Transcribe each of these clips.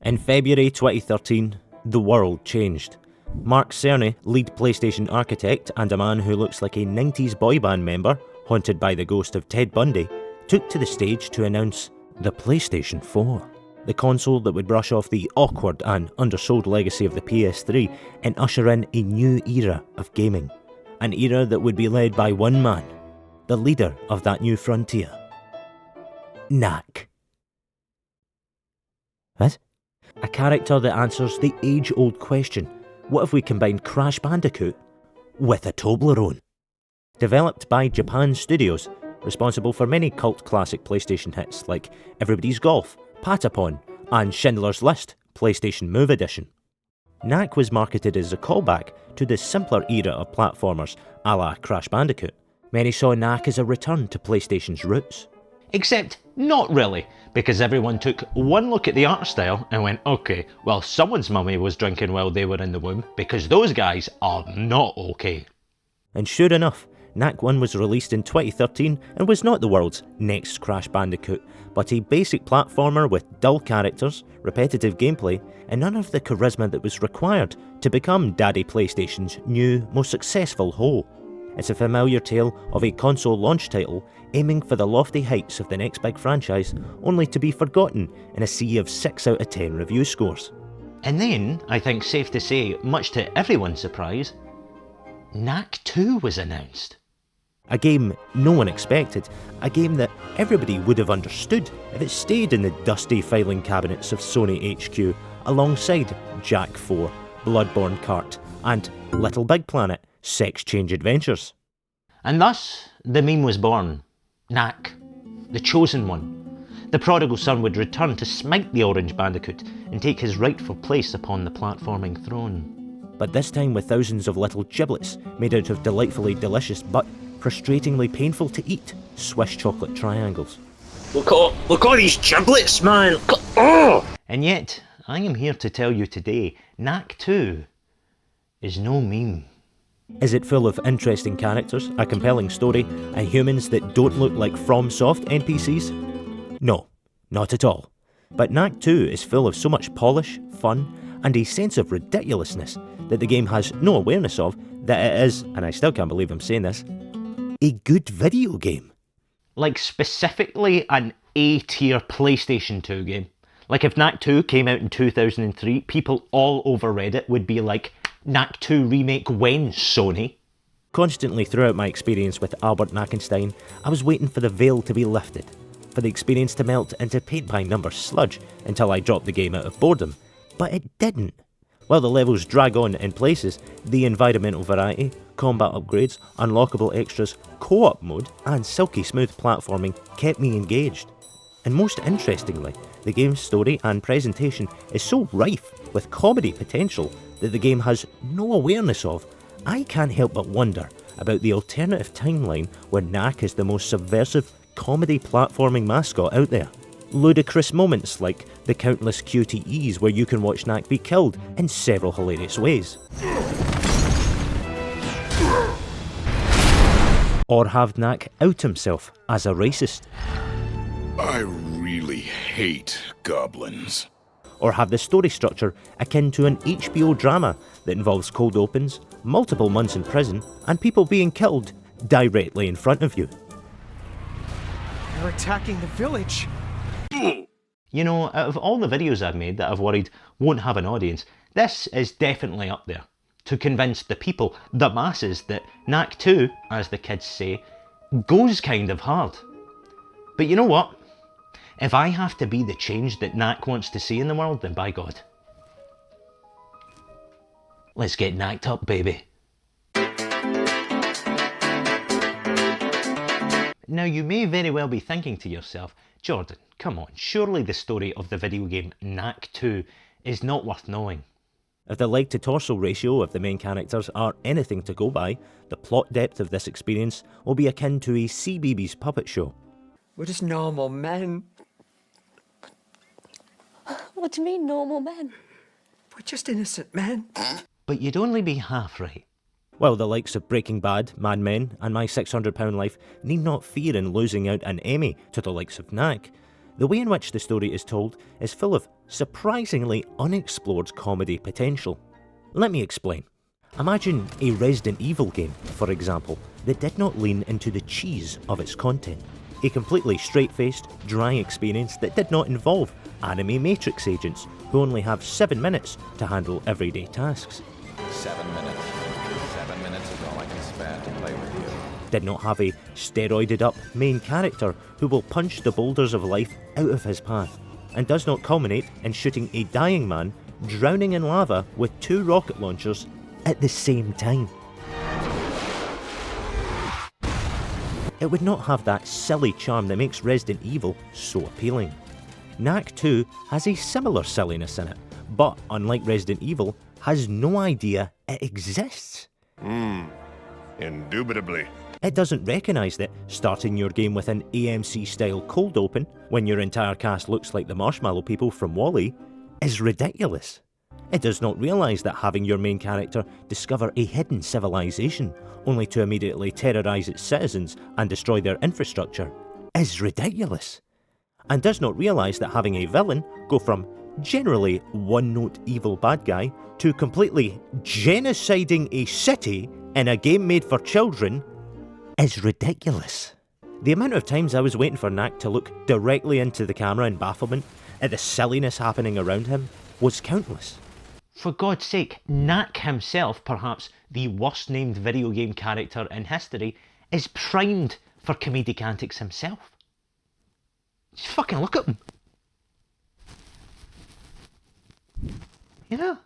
In February 2013, the world changed. Mark Cerny, lead PlayStation architect and a man who looks like a 90s boy band member, haunted by the ghost of Ted Bundy, took to the stage to announce the PlayStation 4, the console that would brush off the awkward and undersold legacy of the PS3 and usher in a new era of gaming. An era that would be led by one man, the leader of that new frontier. Knack. What? A character that answers the age-old question, what if we combined Crash Bandicoot with a Toblerone? Developed by Japan Studios, responsible for many cult classic PlayStation hits like Everybody's Golf, Patapon, and Schindler's List PlayStation Move Edition. Knack was marketed as a callback to the simpler era of platformers a la Crash Bandicoot. Many saw Knack as a return to PlayStation's roots. Except not really, because everyone took one look at the art style and went, okay, well someone's mummy was drinking while they were in the womb, because those guys are not okay. And sure enough, Knack 1 was released in 2013 and was not the world's next Crash Bandicoot, but a basic platformer with dull characters, repetitive gameplay, and none of the charisma that was required to become Daddy PlayStation's new, most successful hoe. It's a familiar tale of a console launch title aiming for the lofty heights of the next big franchise, only to be forgotten in a sea of 6 out of 10 review scores. And then, I think safe to say, much to everyone's surprise, Knack 2 was announced. A game no one expected, a game that everybody would have understood if it stayed in the dusty filing cabinets of Sony HQ alongside Jak 4, Bloodborne Kart, and Little Big Planet Sex Change Adventures. And thus, the meme was born. Knack, the chosen one. The prodigal son would return to smite the Orange Bandicoot and take his rightful place upon the platforming throne. But this time with thousands of little giblets made out of delightfully delicious but frustratingly painful to eat Swiss chocolate triangles. Look all these giblets, man! Oh! And yet, I am here to tell you today, Knack 2 is no meme. Is it full of interesting characters, a compelling story, and humans that don't look like FromSoft NPCs? No, not at all. But Knack 2 is full of so much polish, fun, and a sense of ridiculousness that the game has no awareness of that it is, and I still can't believe I'm saying this, a good video game. Like specifically an A-tier PlayStation 2 game. Like if Knack 2 came out in 2003, people all over Reddit would be like, Knack 2 remake when, Sony? Constantly throughout my experience with Albert Knackenstein, I was waiting for the veil to be lifted, for the experience to melt into paint-by-number sludge until I dropped the game out of boredom. But it didn't. While the levels drag on in places, the environmental variety, combat upgrades, unlockable extras, co-op mode, and silky smooth platforming kept me engaged. And most interestingly, the game's story and presentation is so rife with comedy potential that the game has no awareness of. I can't help but wonder about the alternative timeline where Knack is the most subversive comedy platforming mascot out there. Ludicrous moments like the countless QTEs where you can watch Knack be killed in several hilarious ways. Or have Knack out himself as a racist. I really hate goblins. Or have the story structure akin to an HBO drama that involves cold opens, multiple months in prison, and people being killed directly in front of you. They're attacking the village. You know, out of all the videos I've made that I've worried won't have an audience, this is definitely up there. To convince the people, the masses, that Knack 2, as the kids say, goes kind of hard. But you know what? If I have to be the change that Knack wants to see in the world, then by God. Let's get knacked up, baby. Now you may very well be thinking to yourself, Jordan, come on, surely the story of the video game Knack 2 is not worth knowing. If the leg to torso ratio of the main characters are anything to go by, the plot depth of this experience will be akin to a CBeebies puppet show. We're just normal men. What do you mean, normal men? We're just innocent men. But you'd only be half right. While the likes of Breaking Bad, Mad Men, and My £600 Life need not fear in losing out an Emmy to the likes of Knack, the way in which the story is told is full of surprisingly unexplored comedy potential. Let me explain. Imagine a Resident Evil game, for example, that did not lean into the cheese of its content. A completely straight-faced, dry experience that did not involve anime Matrix agents who only have 7 minutes to handle everyday tasks. 7 minutes. 7 minutes is all I can spare to play with you. Did not have a steroided up main character who will punch the boulders of life out of his path, and does not culminate in shooting a dying man drowning in lava with 2 rocket launchers at the same time. It would not have that silly charm that makes Resident Evil so appealing. Knack 2 has a similar silliness in it, but unlike Resident Evil, has no idea it exists. Indubitably. It doesn't recognise that starting your game with an AMC-style cold open, when your entire cast looks like the Marshmallow People from WALL-E, is ridiculous. It does not realise that having your main character discover a hidden civilization, only to immediately terrorise its citizens and destroy their infrastructure, is ridiculous. And does not realise that having a villain go from generally one-note evil bad guy to completely genociding a city in a game made for children is ridiculous. The amount of times I was waiting for Knack to look directly into the camera in bafflement at the silliness happening around him was countless. For God's sake, Knack himself, perhaps the worst named video game character in history, is primed for comedic antics himself. Just fucking look at him. Yeah.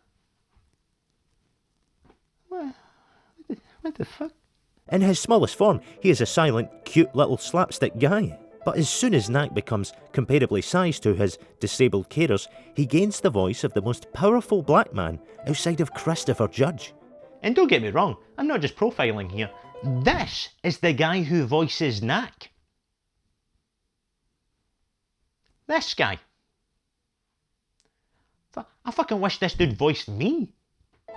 What the fuck? In his smallest form, he is a silent, cute little slapstick guy. But as soon as Knack becomes comparably sized to his disabled carers, he gains the voice of the most powerful black man outside of Christopher Judge. And don't get me wrong, I'm not just profiling here. This is the guy who voices Knack. This guy. I fucking wish this dude voiced me.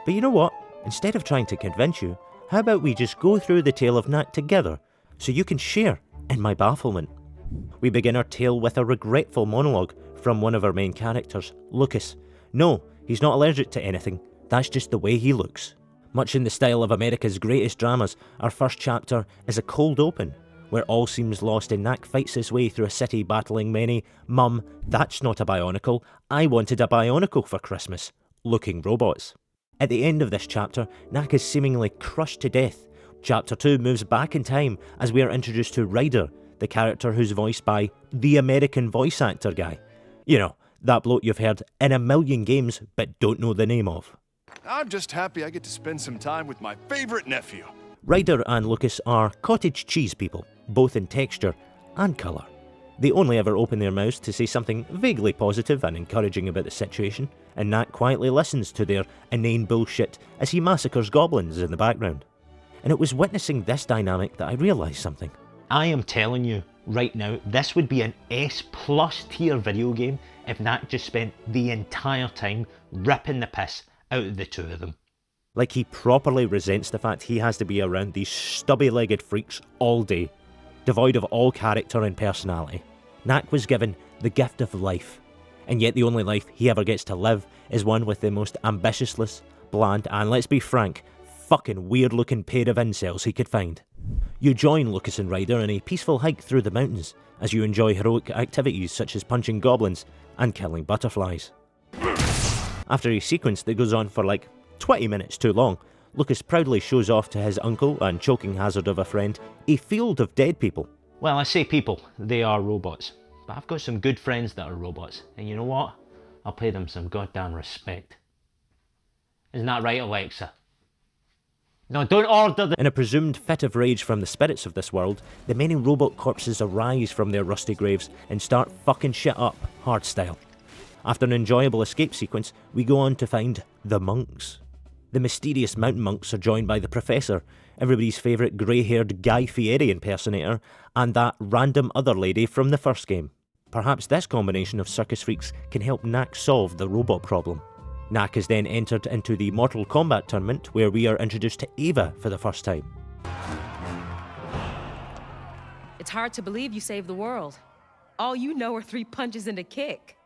But you know what? Instead of trying to convince you, how about we just go through the tale of Knack together, so you can share in my bafflement. We begin our tale with a regretful monologue from one of our main characters, Lucas. No, he's not allergic to anything, that's just the way he looks. Much in the style of America's greatest dramas, our first chapter is a cold open, where all seems lost and Knack fights his way through a city battling many, "Mum, that's not a bionicle, I wanted a bionicle for Christmas," looking robots. At the end of this chapter, Knack is seemingly crushed to death. Chapter 2 moves back in time as we are introduced to Ryder, the character who's voiced by the American voice actor guy. You know, that bloke you've heard in a million games but don't know the name of. I'm just happy I get to spend some time with my favorite nephew. Ryder and Lucas are cottage cheese people, both in texture and colour. They only ever open their mouths to say something vaguely positive and encouraging about the situation, and Knack quietly listens to their inane bullshit as he massacres goblins in the background. And it was witnessing this dynamic that I realised something. I am telling you, right now, this would be an S+ tier video game if Knack just spent the entire time ripping the piss out of the two of them. Like he properly resents the fact he has to be around these stubby-legged freaks all day, devoid of all character and personality. Knack was given the gift of life, and yet the only life he ever gets to live is one with the most ambitiousless, bland, and let's be frank, fucking weird-looking pair of incels he could find. You join Lucas and Ryder in a peaceful hike through the mountains as you enjoy heroic activities such as punching goblins and killing butterflies. After a sequence that goes on for like 20 minutes too long, Lucas proudly shows off to his uncle and choking hazard of a friend a field of dead people. Well, I say people, they are robots. But I've got some good friends that are robots, and you know what? I'll pay them some goddamn respect. Isn't that right, Alexa? No, don't order the— In a presumed fit of rage from the spirits of this world, the many robot corpses arise from their rusty graves and start fucking shit up, hard style. After an enjoyable escape sequence, we go on to find the monks. The mysterious mountain monks are joined by the Professor, everybody's favourite grey-haired Guy Fieri impersonator, and that random other lady from the first game. Perhaps this combination of circus freaks can help Knack solve the robot problem. Knack is then entered into the Mortal Kombat tournament, where we are introduced to Ava for the first time. It's hard to believe you saved the world. All you know are 3 punches and a kick.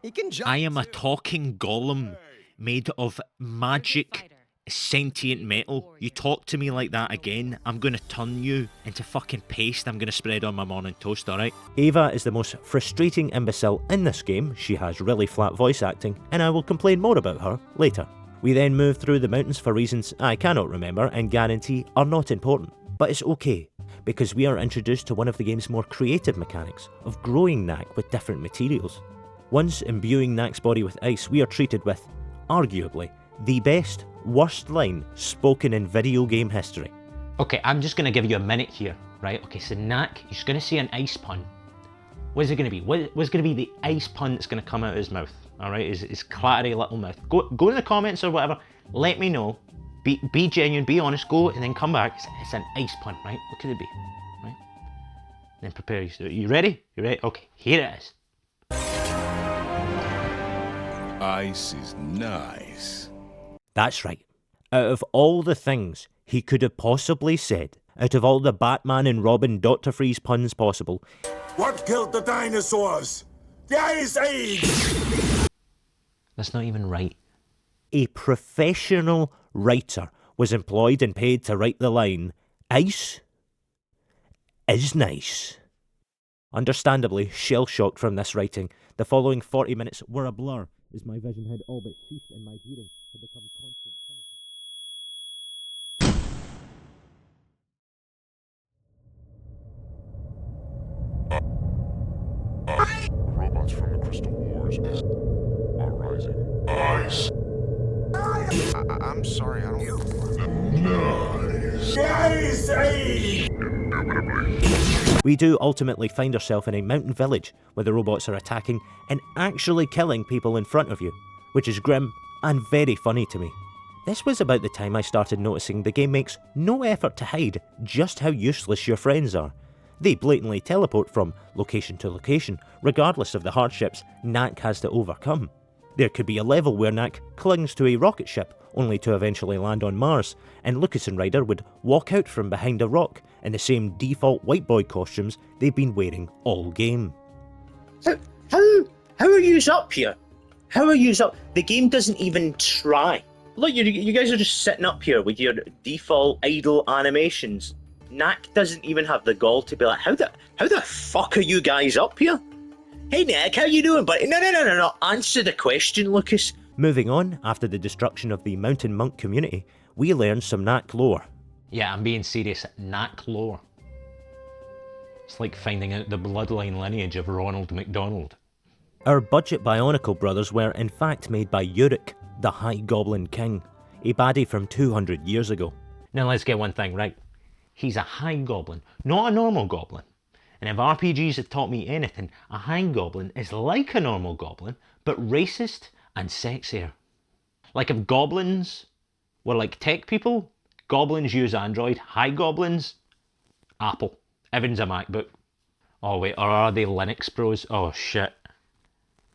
He can jump. I am a talking golem made of magic sentient metal. You talk to me like that again, I'm gonna turn you into fucking paste I'm gonna spread on my morning toast, alright? Ava is the most frustrating imbecile in this game. She has really flat voice acting, and I will complain more about her later. We then move through the mountains for reasons I cannot remember and guarantee are not important. But it's okay, because we are introduced to one of the game's more creative mechanics of growing Knack with different materials. Once imbuing Knack's body with ice, we are treated with, arguably, the best, worst line spoken in video game history. Okay, I'm just gonna give you a minute here, right? Okay, so Knack, you're just gonna say an ice pun. What is it gonna be? What's gonna be the ice pun that's gonna come out of his mouth? Alright, his clattery little mouth. Go in the comments or whatever, let me know. Be genuine, be honest, go and then come back. It's an ice pun, right? What could it be? Right? Then prepare yourself. You ready? You ready? Okay, here it is. Ice is nice. That's right. Out of all the things he could have possibly said, out of all the Batman and Robin Dr. Freeze puns possible, what killed the dinosaurs? The Ice Age! That's not even right. A professional writer was employed and paid to write the line, "Ice is nice." Understandably shell-shocked from this writing, the following 40 minutes were a blur as my vision had all but ceased and my hearing had become constant The robots from the Crystal Wars are rising. Ice. I'm sorry, I don't... Nice. The Ice Age! Indubitably. We do ultimately find ourselves in a mountain village where the robots are attacking and actually killing people in front of you, which is grim and very funny to me. This was about the time I started noticing the game makes no effort to hide just how useless your friends are. They blatantly teleport from location to location, regardless of the hardships Knack has to overcome. There could be a level where Knack clings to a rocket ship only to eventually land on Mars, and Lucas and Ryder would walk out from behind a rock in the same default white boy costumes they've been wearing all game. How are yous up here? How are yous up? The game doesn't even try. Look, you guys are just sitting up here with your default idle animations. Knack doesn't even have the gall to be like, how the fuck are you guys up here? Hey Knack, how you doing, buddy? No. Answer the question, Lucas. Moving on, after the destruction of the mountain monk community, we learn some Knack lore. Yeah, I'm being serious. Knack lore. It's like finding out the bloodline lineage of Ronald McDonald. Our budget Bionicle brothers were in fact made by Uric, the High Goblin King, a baddie from 200 years ago. Now let's get one thing right. He's a high goblin, not a normal goblin. And if RPGs have taught me anything, a high goblin is like a normal goblin, but racist and sexier. Like if goblins were like tech people, goblins use Android, high goblins, Apple. Everyone's a MacBook. Oh wait, or are they Linux bros? Oh shit.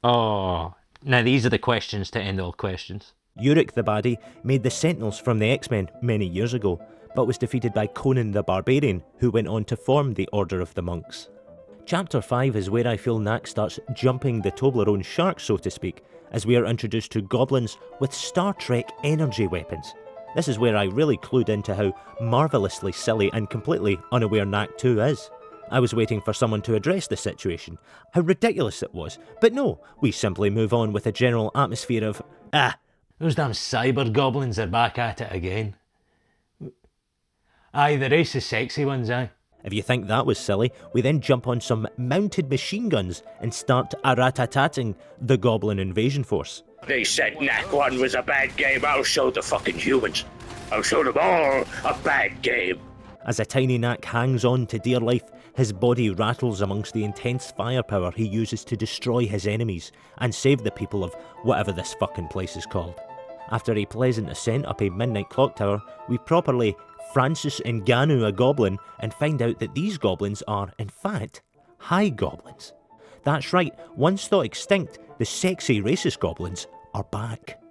Oh, now these are the questions to end all questions. Uric the baddie made the Sentinels from the X-Men many years ago, but was defeated by Conan the Barbarian, who went on to form the Order of the Monks. Chapter 5 is where I feel Knack starts jumping the Toblerone shark, so to speak, as we are introduced to goblins with Star Trek energy weapons. This is where I really clued into how marvellously silly and completely unaware Knack 2 is. I was waiting for someone to address the situation, how ridiculous it was, but no, we simply move on with a general atmosphere of, those damn cyber goblins are back at it again. Aye, the race is sexy ones, aye. If you think that was silly, we then jump on some mounted machine guns and start a-rat-a-tatting the Goblin Invasion Force. They said Knack 1 was a bad game. I'll show the fucking humans. I'll show them all a bad game. As a tiny Knack hangs on to dear life, his body rattles amongst the intense firepower he uses to destroy his enemies and save the people of whatever this fucking place is called. After a pleasant ascent up a midnight clock tower, we properly Francis Ngannou a goblin and find out that these goblins are, in fact, high goblins. That's right, once thought extinct, the sexy racist goblins are back.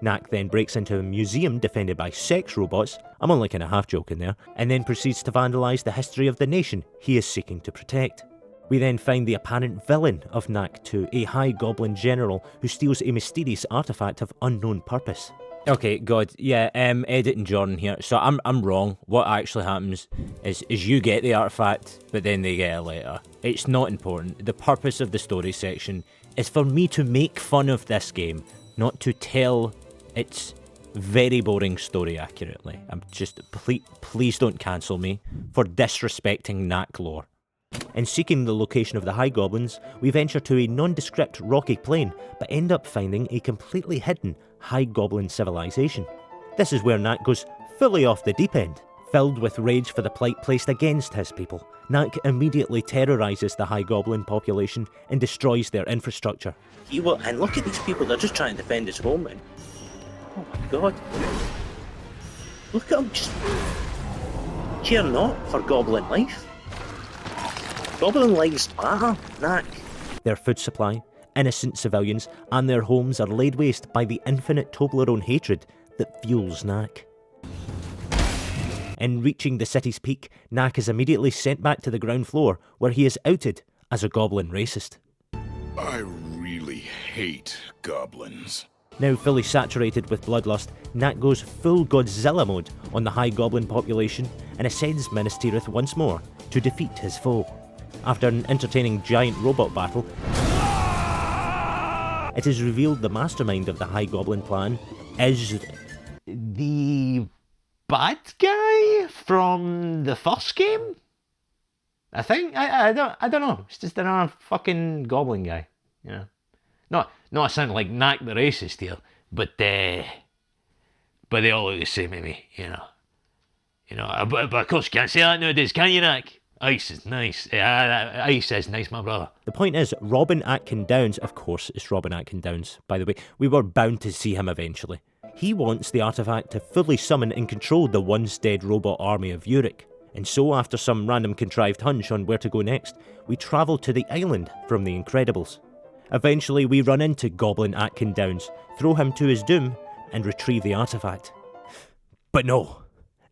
Knack then breaks into a museum defended by sex robots, I'm only kind of half joking there, and then proceeds to vandalise the history of the nation he is seeking to protect. We then find the apparent villain of Knack 2, a high goblin general who steals a mysterious artifact of unknown purpose. Okay, God, yeah, Edit and Jordan here. So I'm wrong. What actually happens is you get the artifact, but then they get it later. It's not important. The purpose of the story section is for me to make fun of this game, not to tell its very boring story accurately. I'm just, please don't cancel me for disrespecting Knack lore. In seeking the location of the High Goblins, we venture to a nondescript rocky plain, but end up finding a completely hidden High Goblin civilization. This is where Knack goes fully off the deep end. Filled with rage for the plight placed against his people, Knack immediately terrorises the High Goblin population and destroys their infrastructure. And look at these people, they're just trying to defend his homeland. Oh my God. Look at them just care not for goblin life. Goblin lives matter, Knack. Their food supply, innocent civilians, and their homes are laid waste by the infinite Toblerone hatred that fuels Knack. In reaching the city's peak, Knack is immediately sent back to the ground floor, where he is outed as a goblin racist. I really hate goblins. Now fully saturated with bloodlust, Knack goes full Godzilla mode on the High Goblin population and ascends Minas Tirith once more to defeat his foe. After an entertaining giant robot battle, it is revealed the mastermind of the High Goblin plan is The bad guy from the first game? I think? I don't know. It's just another fucking goblin guy. You know? Not sounding like Knack the racist here, but they all look the same to me, you know. But of course you can't say that nowadays, can you, Knack? Ice is nice. Ice is nice, my brother. The point is, Robin Atkin Downes, of course it's Robin Atkin Downes, by the way, we were bound to see him eventually. He wants the artifact to fully summon and control the once dead robot army of Uric. And so, after some random contrived hunch on where to go next, we travel to the island from The Incredibles. Eventually we run into Goblin Atkin Downes, throw him to his doom, and retrieve the artifact. But no,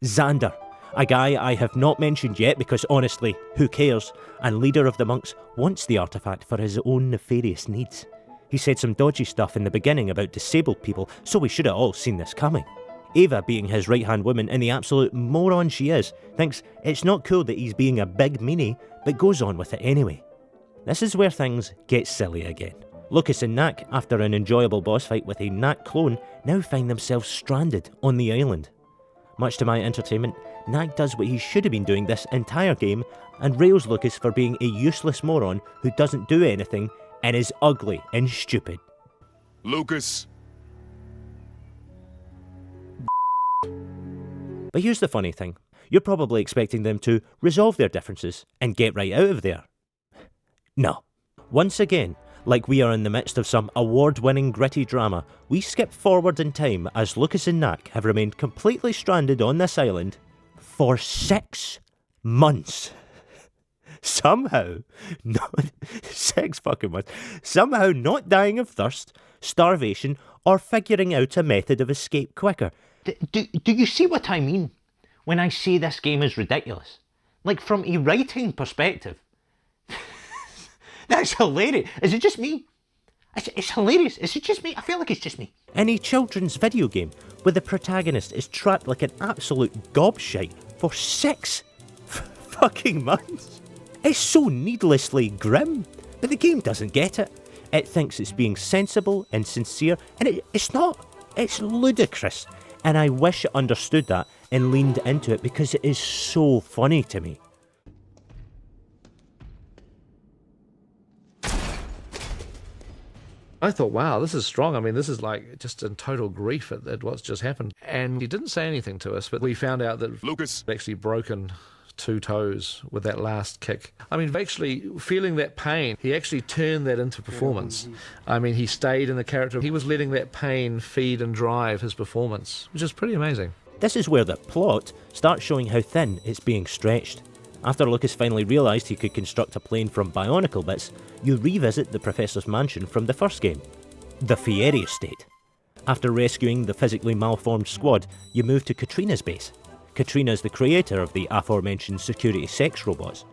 Xander, a guy I have not mentioned yet because honestly, who cares, and leader of the monks, wants the artifact for his own nefarious needs. He said some dodgy stuff in the beginning about disabled people, so we should have all seen this coming. Ava, being his right-hand woman and the absolute moron she is, thinks it's not cool that he's being a big meanie, but goes on with it anyway. This is where things get silly again. Lucas and Knack, after an enjoyable boss fight with a Knack clone, now find themselves stranded on the island. Much to my entertainment, Knack does what he should have been doing this entire game and rails Lucas for being a useless moron who doesn't do anything and is ugly and stupid. Lucas. But here's the funny thing. You're probably expecting them to resolve their differences and get right out of there. No. Once again, like we are in the midst of some award-winning gritty drama, we skip forward in time as Lucas and Knack have remained completely stranded on this island for 6 months. Somehow, not 6 fucking months, somehow not dying of thirst, starvation, or figuring out a method of escape quicker. Do you see what I mean when I say this game is ridiculous? Like, from a writing perspective. That's hilarious. Is it just me? It's hilarious. Is it just me? I feel like it's just me. In a children's video game where the protagonist is trapped like an absolute gobshite for 6 fucking months. It's so needlessly grim, but the game doesn't get it. It thinks it's being sensible and sincere, and it's not. It's ludicrous. And I wish it understood that and leaned into it because it is so funny to me. I thought, wow, this is strong. I mean, this is like just in total grief at what's just happened. And he didn't say anything to us, but we found out that Lucas had actually broken 2 toes with that last kick. I mean, actually feeling that pain, he actually turned that into performance. I mean, he stayed in the character. He was letting that pain feed and drive his performance, which is pretty amazing. This is where the plot starts showing how thin it's being stretched. After Lucas finally realised he could construct a plane from bionicle bits, you revisit the Professor's mansion from the first game, the Fieri estate. After rescuing the physically malformed squad, you move to Katrina's base. Katrina's the creator of the aforementioned security sex robots.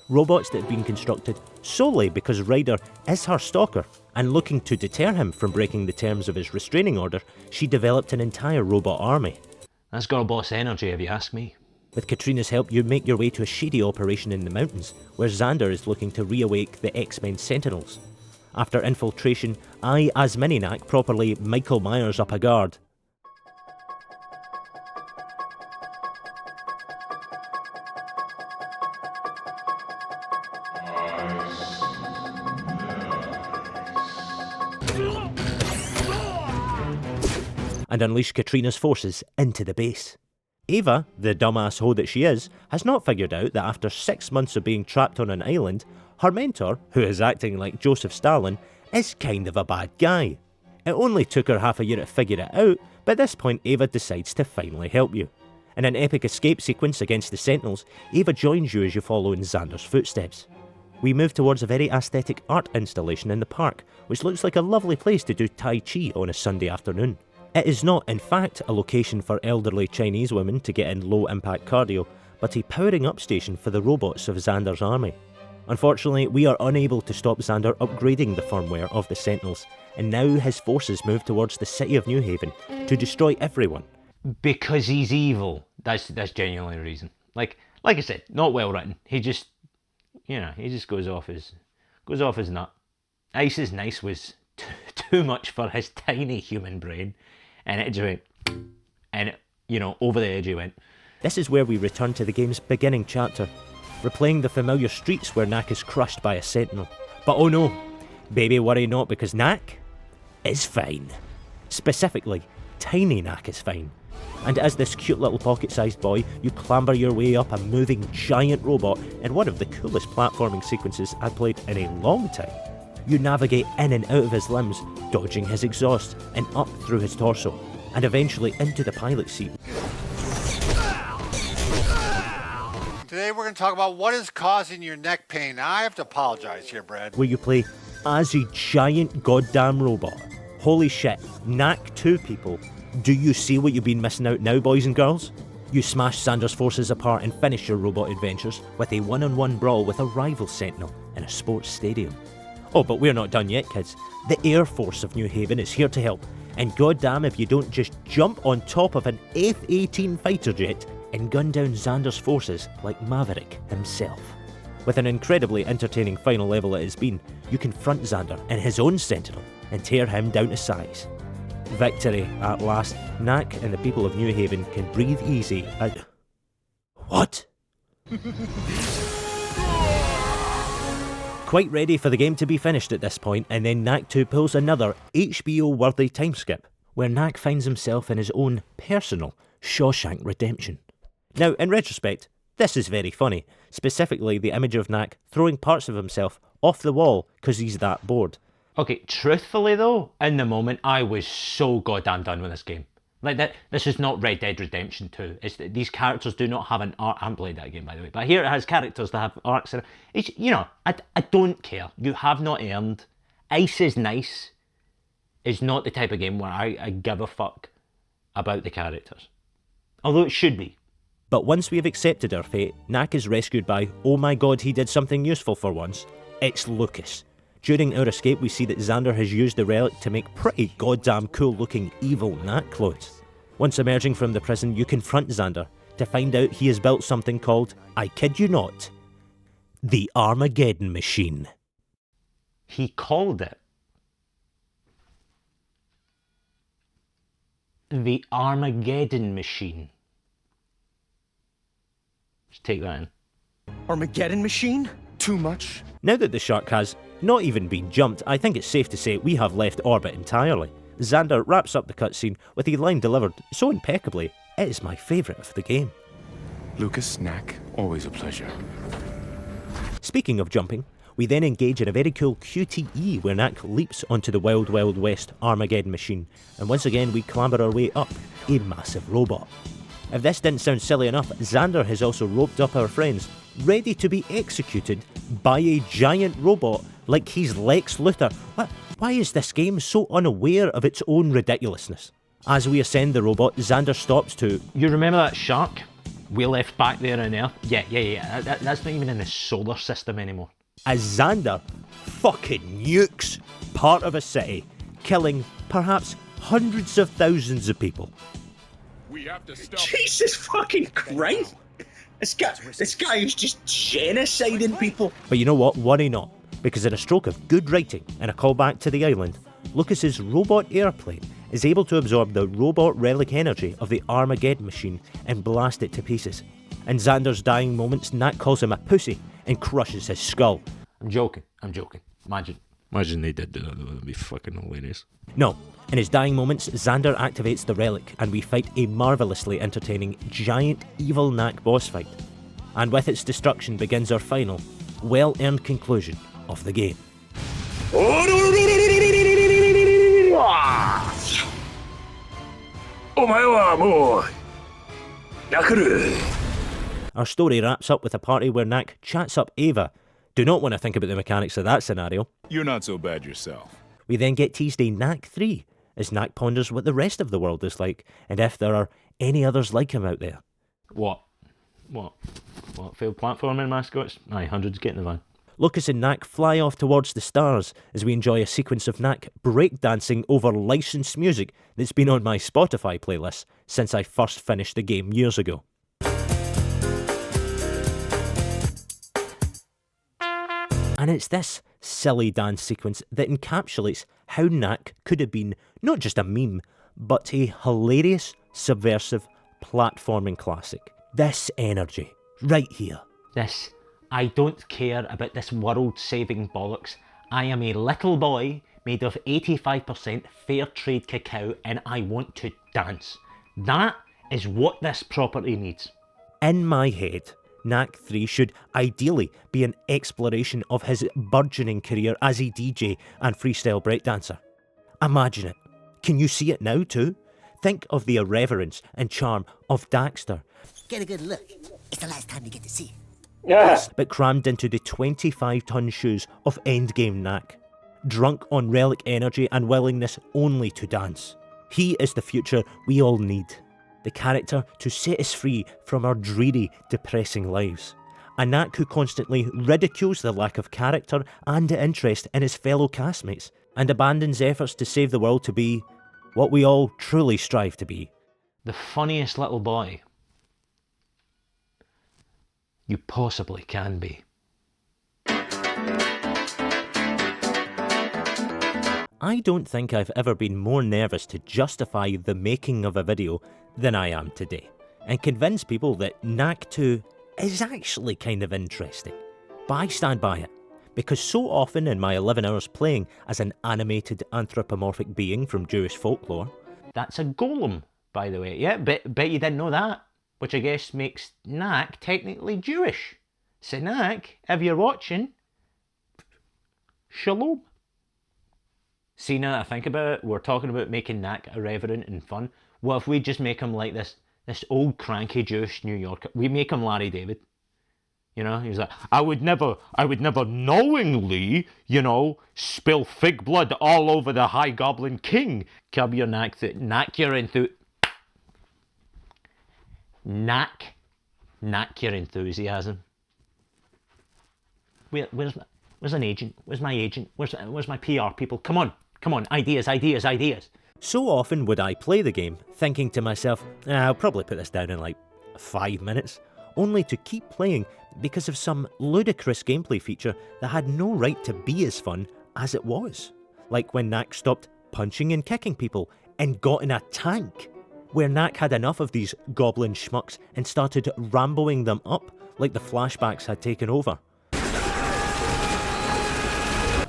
robots that have been constructed solely because Ryder is her stalker, and looking to deter him from breaking the terms of his restraining order, she developed an entire robot army. That's girl boss energy, if you ask me. With Katrina's help, you make your way to a shady operation in the mountains, where Xander is looking to reawake the X-Men Sentinels. After infiltration, I, as Mini-Knack, properly Michael Myers up a guard. And unleash Katrina's forces into the base. Ava, the dumbass hoe that she is, has not figured out that after 6 months of being trapped on an island, her mentor, who is acting like Joseph Stalin, is kind of a bad guy. It only took her half a year to figure it out, but at this point Ava decides to finally help you. In an epic escape sequence against the Sentinels, Ava joins you as you follow in Xander's footsteps. We move towards a very aesthetic art installation in the park, which looks like a lovely place to do Tai Chi on a Sunday afternoon. It is not, in fact, a location for elderly Chinese women to get in low-impact cardio, but a powering-up station for the robots of Xander's army. Unfortunately, we are unable to stop Xander upgrading the firmware of the Sentinels, and now his forces move towards the city of New Haven to destroy everyone. Because he's evil. That's genuinely the reason. Like I said, not well written. He just, he just goes off his nut. Ice is Nice was too much for his tiny human brain, and it just went, and over the edge he went. This is where we return to the game's beginning chapter, replaying the familiar streets where Knack is crushed by a sentinel. But oh no, baby worry not, because Knack is fine. Specifically, tiny Knack is fine. And as this cute little pocket-sized boy, you clamber your way up a moving giant robot in one of the coolest platforming sequences I've played in a long time. You navigate in and out of his limbs, dodging his exhaust, and up through his torso, and eventually into the pilot seat. Today we're going to talk about what is causing your neck pain. I have to apologize here, Brad. Where you play as a giant goddamn robot. Holy shit, Knack 2 people. Do you see what you've been missing out now, boys and girls? You smash Xander's forces apart and finish your robot adventures with a one-on-one brawl with a rival Sentinel in a sports stadium. Oh, but we're not done yet, kids. The Air Force of New Haven is here to help, and goddamn if you don't just jump on top of an F-18 fighter jet and gun down Xander's forces like Maverick himself. With an incredibly entertaining final level it has been, you confront Xander in his own Sentinel and tear him down to size. Victory at last. Knack and the people of New Haven can breathe easy at... What? Quite ready for the game to be finished at this point, and then Knack 2 pulls another HBO-worthy timeskip, where Knack finds himself in his own personal Shawshank Redemption. Now, in retrospect, this is very funny, specifically the image of Knack throwing parts of himself off the wall because he's that bored. Okay, truthfully though, in the moment, I was so goddamn done with this game. Like that, this is not Red Dead Redemption 2. These characters do not have an arc. I haven't played that game, by the way, but here it has characters that have arcs. And I don't care. You have not earned. Ice is Nice is not the type of game where I give a fuck about the characters. Although it should be. But once we have accepted our fate, Knack is rescued by, oh my god, he did something useful for once. It's Lucas. During our escape, we see that Xander has used the relic to make pretty goddamn cool looking evil Knack clothes. Once emerging from the prison, you confront Xander to find out he has built something called, I kid you not, the Armageddon Machine. He called it the Armageddon Machine. Just take that in. Armageddon Machine? Too much? Now that the shark has not even been jumped, I think it's safe to say we have left orbit entirely. Xander wraps up the cutscene with a line delivered so impeccably, it is my favourite of the game. Lucas, Knack, always a pleasure. Speaking of jumping, we then engage in a very cool QTE where Knack leaps onto the Wild Wild West Armageddon Machine, and once again we clamber our way up a massive robot. If this didn't sound silly enough, Xander has also roped up our friends, ready to be executed by a giant robot like he's Lex Luthor. Why is this game so unaware of its own ridiculousness? As we ascend the robot, Xander stops to... You remember that shark? we left back there on Earth? Yeah. That's not even in the solar system anymore. As Xander fucking nukes part of a city, killing perhaps hundreds of thousands of people. We have to stop. Jesus fucking Christ! This guy is just genociding people. But you know what? Worry not, because in a stroke of good writing and a callback to the island, Lucas's robot airplane is able to absorb the robot relic energy of the Armageddon machine and blast it to pieces. In Xander's dying moments, Knack calls him a pussy and crushes his skull. I'm joking. Imagine they did that, that'd be fucking hilarious. No, in his dying moments, Xander activates the relic and we fight a marvellously entertaining giant evil Knack boss fight. And with its destruction begins our final, well-earned conclusion of the game. Our story wraps up with a party where Knack chats up Ava. Do not want to think about the mechanics of that scenario. You're not so bad yourself. We then get teased a Knack 3, as Knack ponders what the rest of the world is like, and if there are any others like him out there. What? Failed platforming mascots? Aye, hundreds get in the van. Lucas and Knack fly off towards the stars as we enjoy a sequence of Knack breakdancing over licensed music that's been on my Spotify playlist since I first finished the game years ago. And it's this silly dance sequence that encapsulates how Knack could have been not just a meme, but a hilarious, subversive platforming classic. This energy, right here. This, I don't care about this world-saving bollocks. I am a little boy made of 85% fair trade cacao and I want to dance. That is what this property needs. In my head, Knack 3 should ideally be an exploration of his burgeoning career as a DJ and freestyle breakdancer. Imagine it. Can you see it now too? Think of the irreverence and charm of Daxter. Get a good look. It's the last time you get to see it. Yes. But crammed into the 25-ton shoes of endgame Knack. Drunk on relic energy and willingness only to dance. He is the future we all need. The character to set us free from our dreary, depressing lives. A Knack who constantly ridicules the lack of character and interest in his fellow castmates, and abandons efforts to save the world to be what we all truly strive to be. The funniest little boy you possibly can be. I don't think I've ever been more nervous to justify the making of a video than I am today, and convince people that Knack 2 is actually kind of interesting. But I stand by it, because so often in my 11 hours playing as an animated anthropomorphic being from Jewish folklore... That's a golem, by the way. Yeah, bet you didn't know that. Which I guess makes Knack technically Jewish. So Knack, if you're watching, shalom. See, now that I think about it, we're talking about making Knack irreverent and fun. What if we just make him like this old cranky Jewish New Yorker? We make him Larry David. You know, he's like, I would never knowingly, spill fig blood all over the High Goblin King. Curb your Knack your enthusiasm. Where's an agent? Where's my agent? Where's my PR people? Come on, ideas. So often would I play the game, thinking to myself, I'll probably put this down in like 5 minutes, only to keep playing because of some ludicrous gameplay feature that had no right to be as fun as it was. Like when Knack stopped punching and kicking people and got in a tank, where Knack had enough of these goblin schmucks and started ramboing them up like the flashbacks had taken over.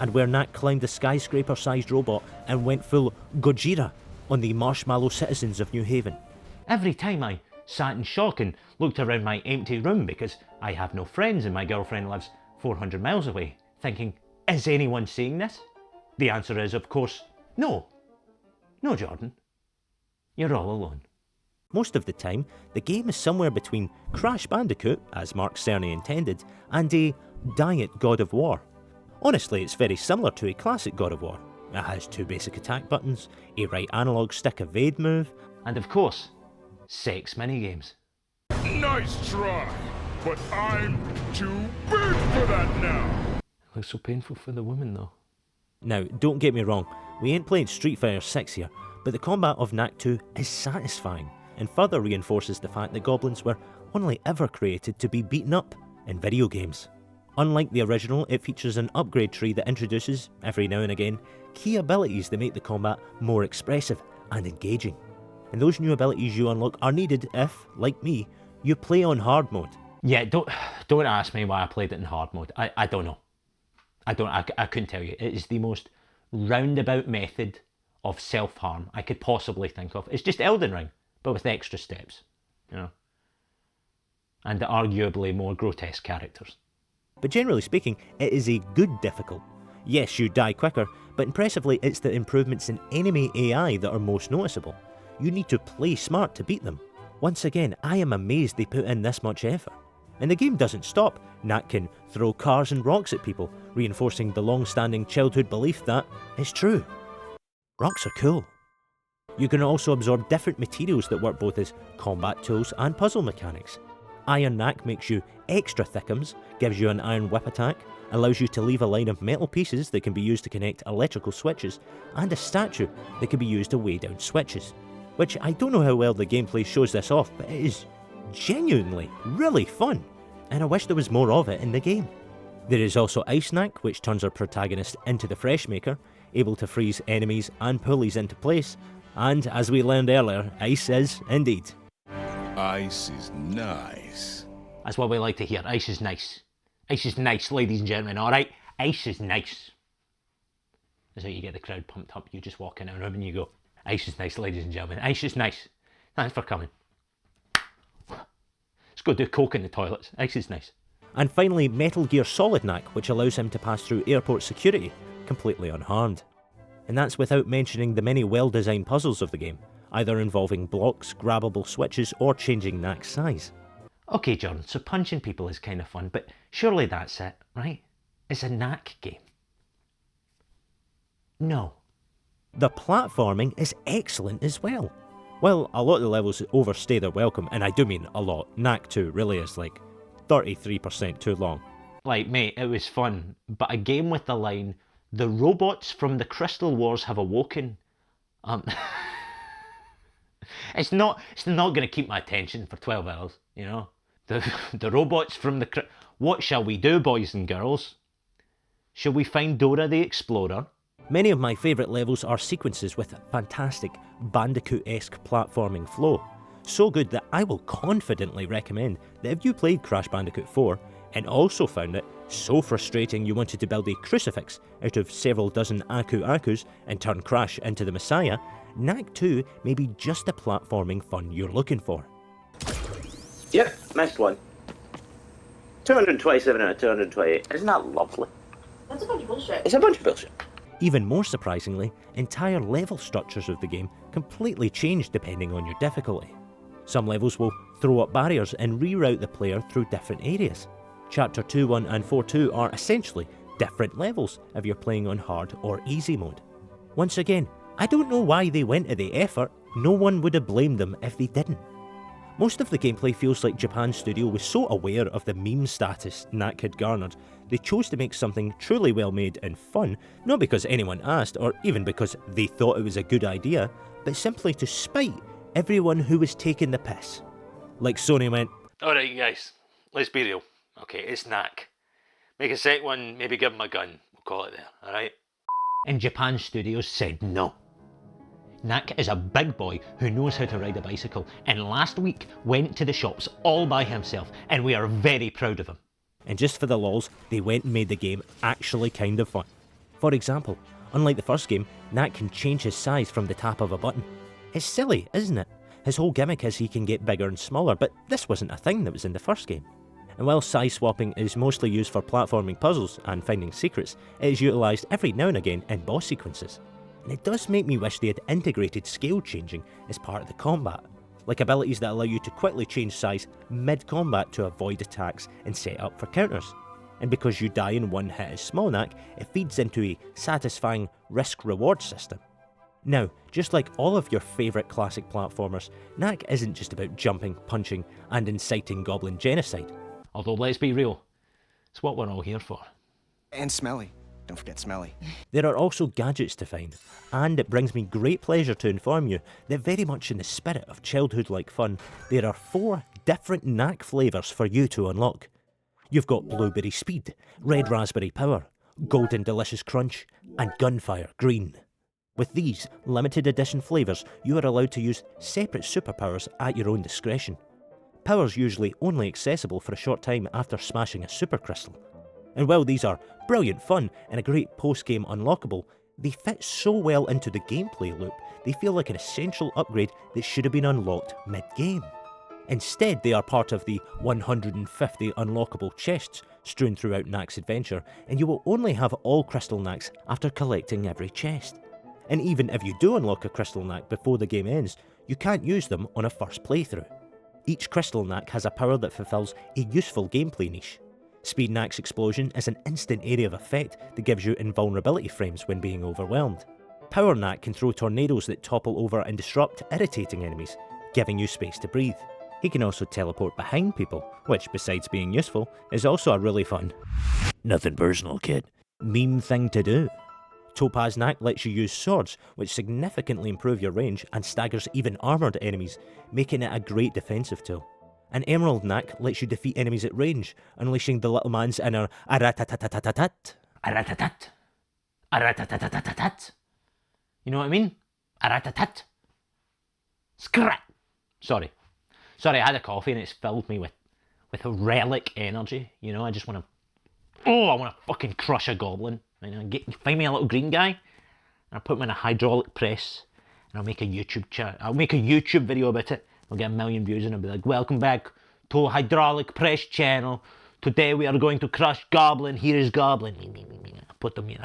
And where Knack climbed the skyscraper-sized robot and went full Gojira on the marshmallow citizens of New Haven. Every time I sat in shock and looked around my empty room because I have no friends and my girlfriend lives 400 miles away, thinking, is anyone seeing this? The answer is, of course, no. No, Jordan. You're all alone. Most of the time, the game is somewhere between Crash Bandicoot, as Mark Cerny intended, and a Diet God of War. Honestly, it's very similar to a classic God of War. It has 2 basic attack buttons, a right analog stick evade move, and of course, sex minigames. Nice try, but I'm too big for that now. It looks so painful for the woman though. Now, don't get me wrong, we ain't playing Street Fighter 6 here, but the combat of Knack 2 is satisfying, and further reinforces the fact that goblins were only ever created to be beaten up in video games. Unlike the original, it features an upgrade tree that introduces, every now and again, key abilities that make the combat more expressive and engaging. And those new abilities you unlock are needed if, like me, you play on hard mode. Yeah, don't ask me why I played it in hard mode. I don't know. I couldn't tell you. It is the most roundabout method of self-harm I could possibly think of. It's just Elden Ring, but with extra steps, you know, and arguably more grotesque characters. But generally speaking, it is a good difficult. Yes, you die quicker, but impressively it's the improvements in enemy AI that are most noticeable. You need to play smart to beat them. Once again, I am amazed they put in this much effort. And the game doesn't stop. Knack can throw cars and rocks at people, reinforcing the long-standing childhood belief that it's true. Rocks are cool. You can also absorb different materials that work both as combat tools and puzzle mechanics. Iron Knack makes you extra thickums, gives you an iron whip attack, allows you to leave a line of metal pieces that can be used to connect electrical switches, and a statue that can be used to weigh down switches. Which I don't know how well the gameplay shows this off, but it is genuinely really fun, and I wish there was more of it in the game. There is also Ice Knack, which turns our protagonist into the Fresh Maker, able to freeze enemies and pulleys into place, and as we learned earlier, ice is indeed. Ice is nice. That's what we like to hear. Ice is nice. Ice is nice, ladies and gentlemen, alright? Ice is nice. That's how you get the crowd pumped up. You just walk in a room and you go, ice is nice, ladies and gentlemen. Ice is nice. Thanks for coming. Let's go do coke in the toilets. Ice is nice. And finally, Metal Gear Solid Knack, which allows him to pass through airport security completely unharmed. And that's without mentioning the many well-designed puzzles of the game, either involving blocks, grabbable switches, or changing Knack's size. Okay, John, so punching people is kind of fun, but surely that's it, right? It's a Knack game. No. The platforming is excellent as well. While a lot of the levels overstay their welcome, and I do mean a lot, Knack 2 really is like 33% too long. Like, mate, it was fun, but a game with the line, "The robots from the Crystal Wars have awoken," it's not going to keep my attention for 12 hours, you know? The robots from the... What shall we do, boys and girls? Shall we find Dora the Explorer? Many of my favourite levels are sequences with fantastic Bandicoot-esque platforming flow. So good that I will confidently recommend that if you played Crash Bandicoot 4 and also found it so frustrating you wanted to build a crucifix out of several dozen Aku-Akus and turn Crash into the Messiah, Knack 2 may be just the platforming fun you're looking for. Yep, next one. 227 out of 228. Isn't that lovely? That's a bunch of bullshit. It's a bunch of bullshit. Even more surprisingly, entire level structures of the game completely change depending on your difficulty. Some levels will throw up barriers and reroute the player through different areas. Chapter 2.1 and 4.2 are essentially different levels if you're playing on hard or easy mode. Once again, I don't know why they went to the effort, no one would have blamed them if they didn't. Most of the gameplay feels like Japan's studio was so aware of the meme status Knack had garnered, they chose to make something truly well made and fun, not because anyone asked or even because they thought it was a good idea, but simply to spite everyone who was taking the piss. Like Sony went, "Alright guys, let's be real. Okay, it's Knack. Make a second one, maybe give him a gun. We'll call it there, alright?" And Japan Studios said no. Knack is a big boy who knows how to ride a bicycle, and last week went to the shops all by himself, and we are very proud of him. And just for the lols, they went and made the game actually kind of fun. For example, unlike the first game, Knack can change his size from the tap of a button. It's silly, isn't it? His whole gimmick is he can get bigger and smaller, but this wasn't a thing that was in the first game. And while size swapping is mostly used for platforming puzzles and finding secrets, it is utilised every now and again in boss sequences. And it does make me wish they had integrated scale changing as part of the combat, like abilities that allow you to quickly change size mid-combat to avoid attacks and set up for counters. And because you die in one hit as Small Knack, it feeds into a satisfying risk-reward system. Now, just like all of your favourite classic platformers, Knack isn't just about jumping, punching, and inciting goblin genocide. Although, let's be real, it's what we're all here for. And smelly. Don't forget smelly. There are also gadgets to find, and it brings me great pleasure to inform you that very much in the spirit of childhood-like fun, there are 4 different Knack flavours for you to unlock. You've got Blueberry Speed, Red Raspberry Power, Golden Delicious Crunch, and Gunfire Green. With these limited edition flavours, you are allowed to use separate superpowers at your own discretion. Powers usually only accessible for a short time after smashing a supercrystal. And while these are brilliant fun and a great post-game unlockable, they fit so well into the gameplay loop, they feel like an essential upgrade that should have been unlocked mid-game. Instead, they are part of the 150 unlockable chests strewn throughout Knack's adventure, and you will only have all Crystal Knacks after collecting every chest. And even if you do unlock a Crystal Knack before the game ends, you can't use them on a first playthrough. Each Crystal Knack has a power that fulfills a useful gameplay niche. Speed Knack's explosion is an instant area of effect that gives you invulnerability frames when being overwhelmed. Power Knack can throw tornadoes that topple over and disrupt irritating enemies, giving you space to breathe. He can also teleport behind people, which besides being useful, is also a really fun, nothing personal kid, meme thing to do. Topaz Knack lets you use swords, which significantly improve your range and staggers even armoured enemies, making it a great defensive tool. An Emerald Knack lets you defeat enemies at range, unleashing the little man's inner aratatatatatatat. Aratatat. Aratatatatatat. You know what I mean? Aratatat. Scrat. Sorry, I had a coffee and it's filled me with a relic energy. You know, I just want to... I want to fucking crush a goblin. You know, find me a little green guy, and I'll put him in a hydraulic press, and I'll make a YouTube video about it. I'll get 1 million views and I'll be like, welcome back to Hydraulic Press channel. Today we are going to crush Goblin. Here is Goblin. Put them in.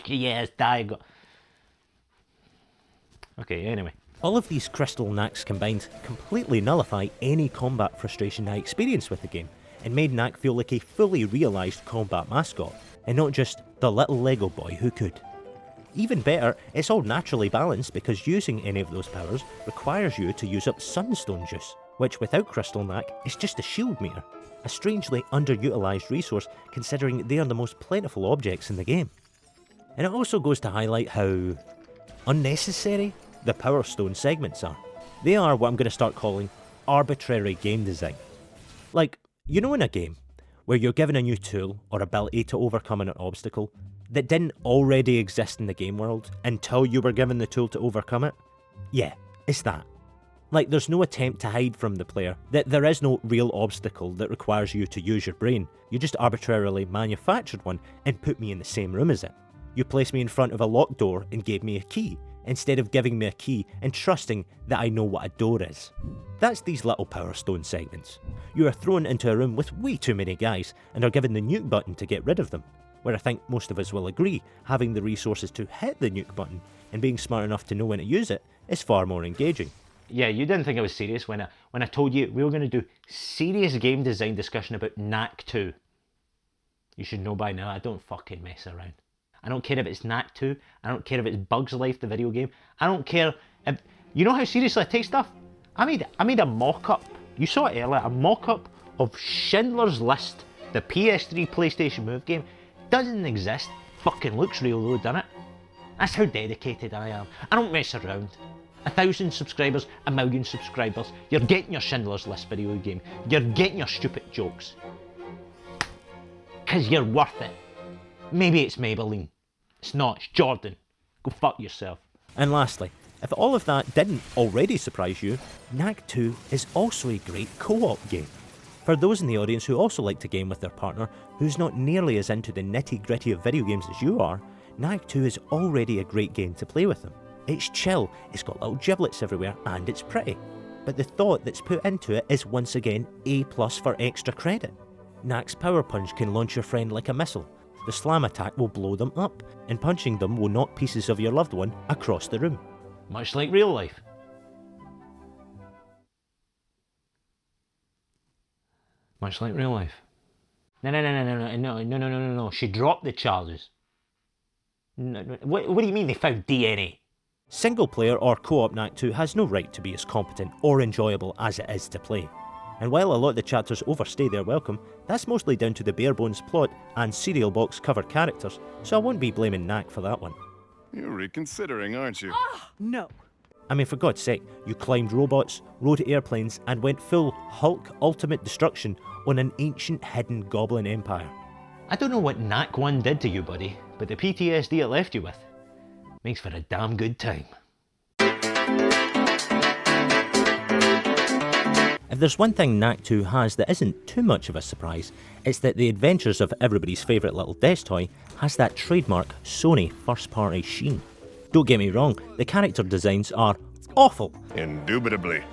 Yes, die. Okay, anyway. All of these Crystal Knacks combined completely nullify any combat frustration I experienced with the game, and made Knack feel like a fully realised combat mascot, and not just the little Lego boy who could. Even better, it's all naturally balanced because using any of those powers requires you to use up Sunstone Juice, which without Crystal Knack is just a shield meter, a strangely underutilised resource considering they are the most plentiful objects in the game. And it also goes to highlight how unnecessary the Power Stone segments are. They are what I'm going to start calling arbitrary game design. Like, you know in a game, where you're given a new tool or ability to overcome an obstacle that didn't already exist in the game world until you were given the tool to overcome it? Yeah, it's that. Like, there's no attempt to hide from the player that there is no real obstacle that requires you to use your brain. You just arbitrarily manufactured one and put me in the same room as it. You placed me in front of a locked door and gave me a key, instead of giving me a key and trusting that I know what a door is. That's these little Power Stone segments. You are thrown into a room with way too many guys and are given the nuke button to get rid of them, where I think most of us will agree having the resources to hit the nuke button and being smart enough to know when to use it is far more engaging. Yeah, you didn't think I was serious when I told you we were going to do serious game design discussion about Knack 2. You should know by now I don't fucking mess around. I don't care if it's Knack 2, I don't care if it's Bugs Life, the video game, I don't care if... You know how seriously I take stuff? I made a mock-up, you saw it earlier, a mock-up of Schindler's List, the PS3 PlayStation Move game. Doesn't exist, fucking looks real though, doesn't it? That's how dedicated I am. I don't mess around. 1,000 subscribers, 1 million subscribers, you're getting your Schindler's List video game, you're getting your stupid jokes. Cause you're worth it. Maybe it's Maybelline. It's not, it's Jordan. Go fuck yourself. And lastly, if all of that didn't already surprise you, Knack 2 is also a great co-op game. For those in the audience who also like to game with their partner, who's not nearly as into the nitty-gritty of video games as you are, Knack 2 is already a great game to play with them. It's chill, it's got little giblets everywhere, and it's pretty. But the thought that's put into it is once again A+ for extra credit. Knack's Power Punch can launch your friend like a missile. The slam attack will blow them up, and punching them will knock pieces of your loved one across the room. Much like real life. Much like real life. No. She dropped the charges. No. What do you mean they found DNA? Single player or co-op Knack 2 has no right to be as competent or enjoyable as it is to play. And while a lot of the chapters overstay their welcome, that's mostly down to the bare bones plot and cereal box covered characters, so I won't be blaming Knack for that one. You're reconsidering, aren't you? No. I mean, for God's sake, you climbed robots, rode airplanes, and went full Hulk ultimate destruction on an ancient hidden goblin empire. I don't know what Knack 1 did to you, buddy, but the PTSD it left you with makes for a damn good time. If there's one thing Knack 2 has that isn't too much of a surprise, it's that the adventures of everybody's favourite little desk toy has that trademark Sony first-party sheen. Don't get me wrong, the character designs are awful. Indubitably.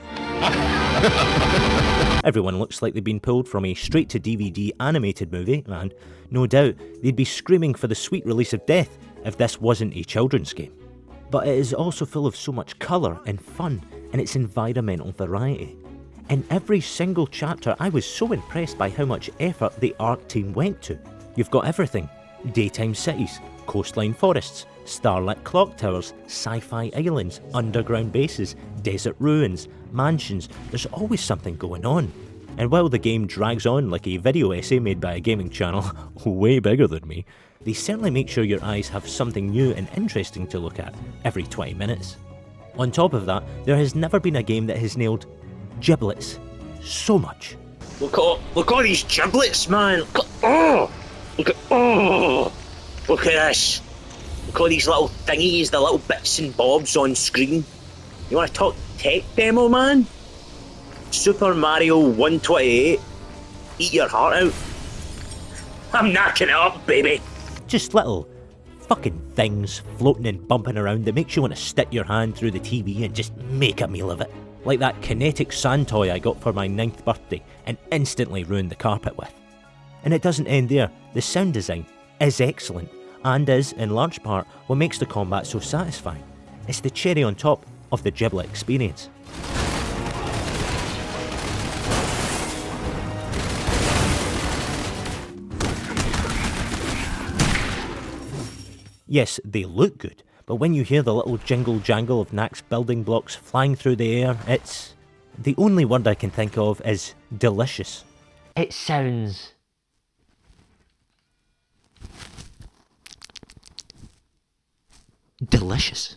Everyone looks like they've been pulled from a straight-to-DVD animated movie, and no doubt they'd be screaming for the sweet release of death if this wasn't a children's game. But it is also full of so much colour and fun and its environmental variety. In every single chapter, I was so impressed by how much effort the art team went to. You've got everything: daytime cities, coastline forests, starlit clock towers, sci-fi islands, underground bases, desert ruins, mansions. There's always something going on. And while the game drags on like a video essay made by a gaming channel way bigger than me, they certainly make sure your eyes have something new and interesting to look at every 20 minutes. On top of that, there has never been a game that has nailed giblets so much. Look at these giblets, man. Look at this. Look at all these little thingies, the little bits and bobs on screen. You want to talk tech demo, man? Super Mario 128. Eat your heart out. I'm knocking it up, baby. Just little fucking things floating and bumping around that makes you want to stick your hand through the TV and just make a meal of it. Like that kinetic sand toy I got for my 9th birthday and instantly ruined the carpet with. And it doesn't end there. The sound design is excellent and is, in large part, what makes the combat so satisfying. It's the cherry on top of the giblet experience. Yes, they look good, but when you hear the little jingle jangle of Knack's building blocks flying through the air, it's... the only word I can think of is delicious. It sounds... delicious.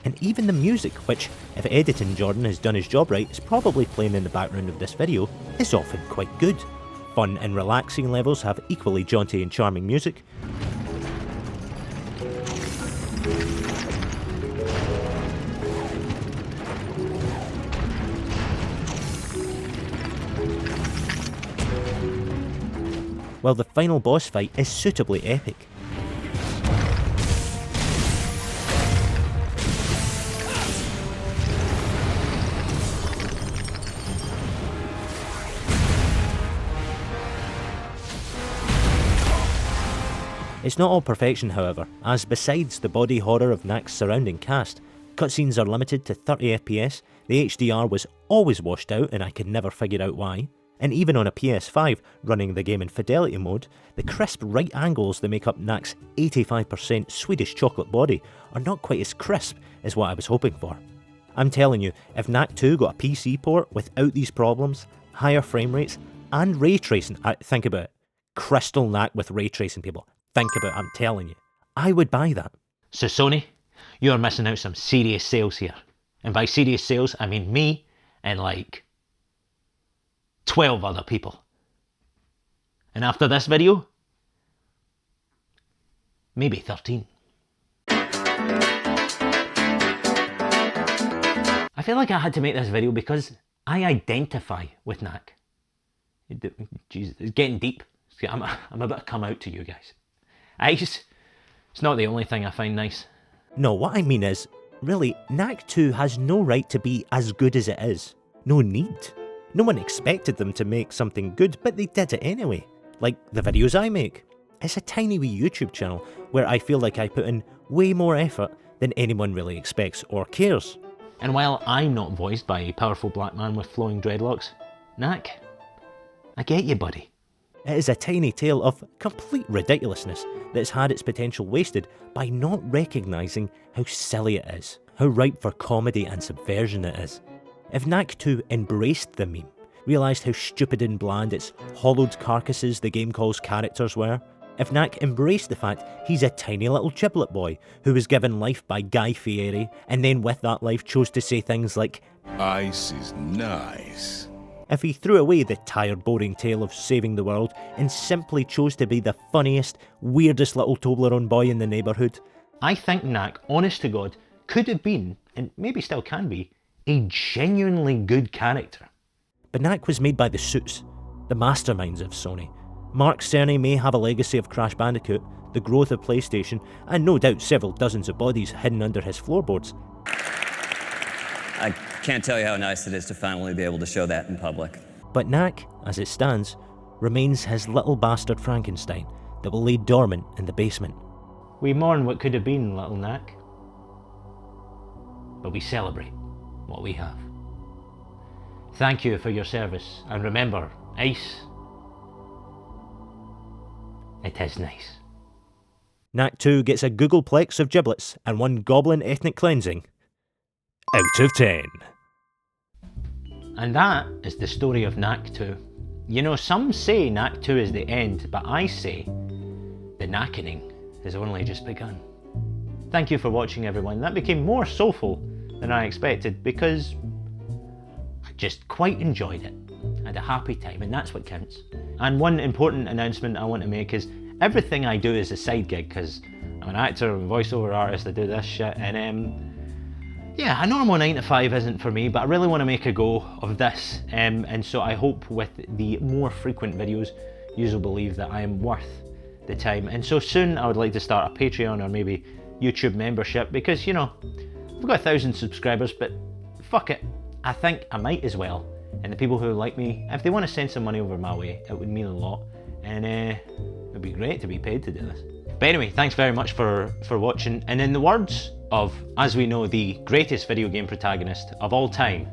And even the music, which, if editing Jordan has done his job right, is probably playing in the background of this video, is often quite good. Fun and relaxing levels have equally jaunty and charming music. While the final boss fight is suitably epic. It's not all perfection, however, as besides the body horror of Knack's surrounding cast, cutscenes are limited to 30 FPS, the HDR was always washed out and I could never figure out why, and even on a PS5 running the game in fidelity mode, the crisp right angles that make up Knack's 85% Swedish chocolate body are not quite as crisp as what I was hoping for. I'm telling you, if Knack 2 got a PC port without these problems, higher frame rates, and ray tracing, think about it, Crystal Knack with ray tracing, people. Think about it, I'm telling you. I would buy that. So Sony, you're missing out some serious sales here. And by serious sales, I mean me and like 12 other people. And after this video, maybe 13. I feel like I had to make this video because I identify with Knack. Jesus, it's getting deep. I'm about to come out to you guys. It's not the only thing I find nice. No, what I mean is, really, Knack 2 has no right to be as good as it is. No need. No one expected them to make something good, but they did it anyway. Like the videos I make. It's a tiny wee YouTube channel where I feel like I put in way more effort than anyone really expects or cares. And while I'm not voiced by a powerful black man with flowing dreadlocks, Knack, I get you, buddy. It is a tiny tale of complete ridiculousness that's had its potential wasted by not recognising how silly it is, how ripe for comedy and subversion it is. If Knack 2 embraced the meme, realised how stupid and bland its hollowed carcasses the game calls characters were, if Knack embraced the fact he's a tiny little giblet boy who was given life by Guy Fieri and then with that life chose to say things like, Ice is nice. If he threw away the tired, boring tale of saving the world and simply chose to be the funniest, weirdest little Toblerone boy in the neighbourhood, I think Knack, honest to God, could have been, and maybe still can be, a genuinely good character. But Knack was made by the suits, the masterminds of Sony. Mark Cerny may have a legacy of Crash Bandicoot, the growth of PlayStation, and no doubt several dozens of bodies hidden under his floorboards. I can't tell you how nice it is to finally be able to show that in public. But Knack, as it stands, remains his little bastard Frankenstein that will lay dormant in the basement. We mourn what could have been, little Knack, but we celebrate what we have. Thank you for your service, and remember, Ice, it is nice. Knack 2 gets a Googleplex of giblets and 1 goblin ethnic cleansing. Out of 10. And that is the story of Knack 2. You know, some say Knack 2 is the end, but I say the knackening has only just begun. Thank you for watching, everyone. That became more soulful than I expected because I just quite enjoyed it. I had a happy time, and that's what counts. And one important announcement I want to make is everything I do is a side gig because I'm an actor and voiceover artist. I do this shit, and yeah, a normal 9 to 5 isn't for me, but I really want to make a go of this, and so I hope with the more frequent videos you will believe that I am worth the time. And so soon I would like to start a Patreon or maybe YouTube membership because, you know, I've got 1,000 subscribers, but fuck it, I think I might as well. And the people who like me, if they want to send some money over my way, it would mean a lot, and it would be great to be paid to do this. But anyway, thanks very much for watching, and in the words of, as we know, the greatest video game protagonist of all time,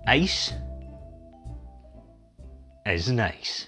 Ice is nice.